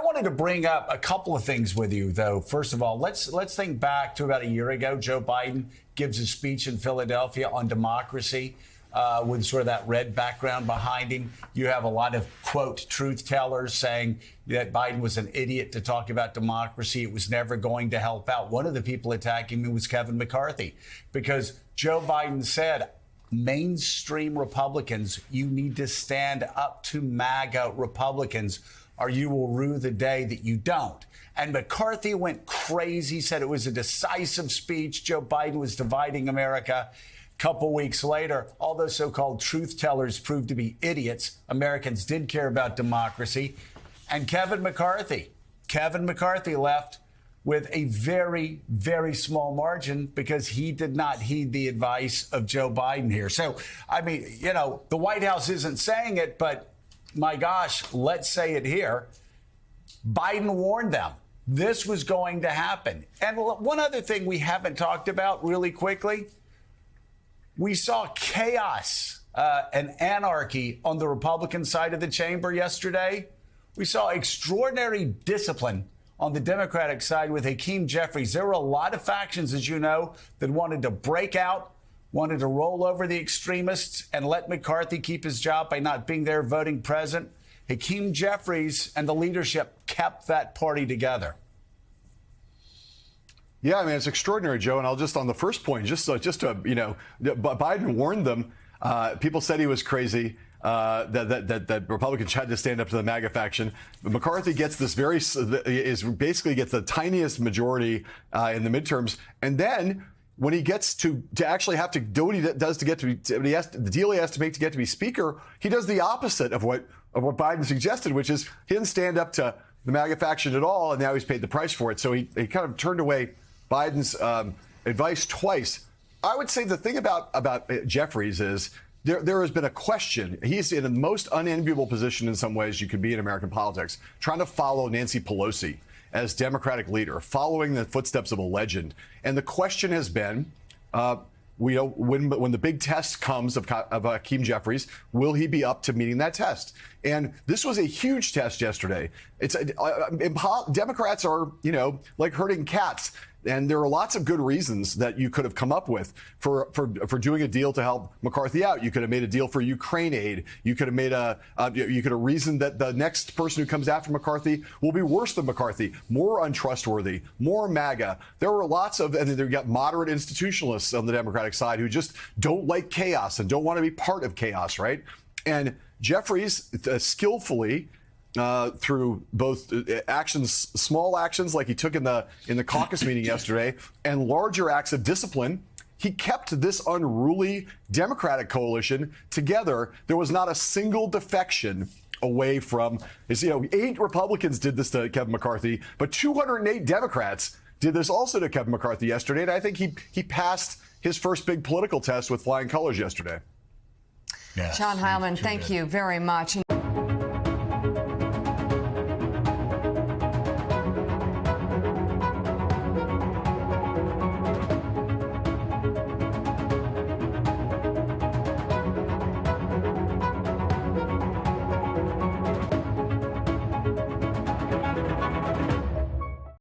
wanted to bring up a couple of things with you, though. First of all, let's think back to about a year ago. Joe Biden gives a speech in Philadelphia on democracy with sort of that red background behind him. You have a lot of, quote, truth tellers saying that Biden was an idiot to talk about democracy. It was never going to help out. One of the people attacking me was Kevin McCarthy, because Joe Biden said, mainstream Republicans, you need to stand up to MAGA Republicans, or you will rue the day that you don't. And McCarthy went crazy, said it was a decisive speech. Joe Biden was dividing America. A couple weeks later, all those so-called truth tellers proved to be idiots. Americans did care about democracy. And Kevin McCarthy left with a very, very small margin because he did not heed the advice of Joe Biden here. So, I mean, you know, the White House isn't saying it, but my gosh, let's say it here. Biden warned them this was going to happen. And one other thing we haven't talked about really quickly, we saw chaos and anarchy on the Republican side of the chamber yesterday. We saw extraordinary discipline on the Democratic side with Hakeem Jeffries. There were a lot of factions, as you know, that wanted to break out, wanted to roll over the extremists and let McCarthy keep his job by not being there voting present. Hakeem Jeffries and the leadership kept that party together. Yeah, I mean, it's extraordinary, Joe. And I'll just, on the first point, just to, you know, Biden warned them. People said he was crazy. That Republicans had to stand up to the MAGA faction. But McCarthy gets this basically gets the tiniest majority in the midterms, and then when he gets to actually have to do what he does to get to be, the deal he has to make to get to be speaker, he does the opposite of what Biden suggested, which is he didn't stand up to the MAGA faction at all, and now he's paid the price for it. So he kind of turned away Biden's advice twice. I would say the thing about Jeffries is, There has been a question. He's in the most unenviable position in some ways you could be in American politics, trying to follow Nancy Pelosi as Democratic leader, following the footsteps of a legend. And the question has been, when the big test comes of Hakeem Jeffries, will he be up to meeting that test? And this was a huge test yesterday. Democrats are, like herding cats. And there are lots of good reasons that you could have come up with for doing a deal to help McCarthy out. You could have made a deal for Ukraine aid. You could have made you could have reasoned that the next person who comes after McCarthy will be worse than McCarthy, more untrustworthy, more MAGA. There were lots of, and then you got moderate institutionalists on the Democratic side who just don't like chaos and don't want to be part of chaos, right? And Jeffries skillfully, through both actions, small actions like he took in the caucus meeting yesterday, and larger acts of discipline, he kept this unruly Democratic coalition together. There was not a single defection away from, 8 Republicans did this to Kevin McCarthy, but 208 Democrats did this also to Kevin McCarthy yesterday. And I think he passed his first big political test with flying colors yesterday. Yeah, John Heilemann, thank you very much.